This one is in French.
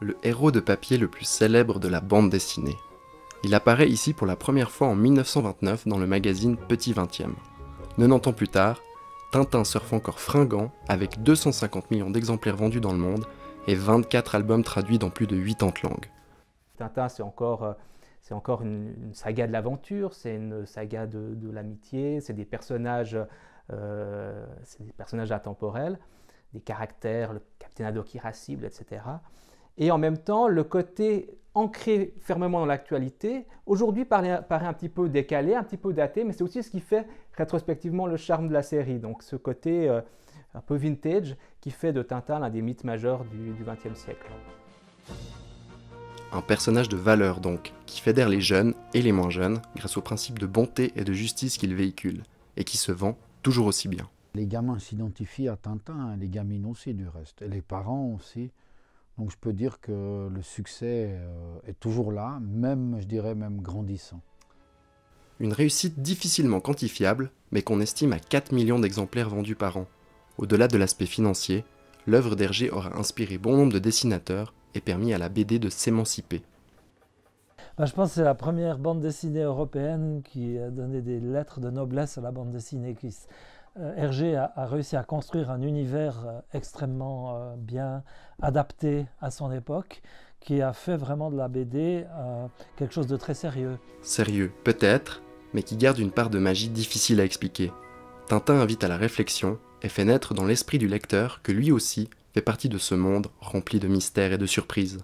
le héros de papier le plus célèbre de la bande dessinée. Il apparaît ici pour la première fois en 1929 dans le magazine Petit 20e. 90 ans plus tard, Tintin surfe encore fringant avec 250 millions d'exemplaires vendus dans le monde et 24 albums traduits dans plus de 80 langues. Tintin, c'est encore une saga de l'aventure, c'est une saga de l'amitié, c'est des personnages intemporels, des caractères, le capitaine Haddock irascible, etc. Et en même temps, le côté ancré fermement dans l'actualité, aujourd'hui paraît un petit peu décalé, un petit peu daté, mais c'est aussi ce qui fait rétrospectivement le charme de la série. Donc ce côté un peu vintage qui fait de Tintin l'un des mythes majeurs du XXe siècle. Un personnage de valeur donc, qui fédère les jeunes et les moins jeunes grâce au principe de bonté et de justice qu'il véhicule, et qui se vend toujours aussi bien. Les gamins s'identifient à Tintin, les gamines aussi du reste, et les parents aussi. Donc je peux dire que le succès est toujours là, même, je dirais, même grandissant. Une réussite difficilement quantifiable, mais qu'on estime à 4 millions d'exemplaires vendus par an. Au-delà de l'aspect financier, l'œuvre d'Hergé aura inspiré bon nombre de dessinateurs et permis à la BD de s'émanciper. Je pense que c'est la première bande dessinée européenne qui a donné des lettres de noblesse à la bande dessinée. Hergé a réussi à construire un univers extrêmement bien adapté à son époque, qui a fait vraiment de la BD quelque chose de très sérieux. Sérieux, peut-être, mais qui garde une part de magie difficile à expliquer. Tintin invite à la réflexion et fait naître dans l'esprit du lecteur que lui aussi fait partie de ce monde rempli de mystères et de surprises.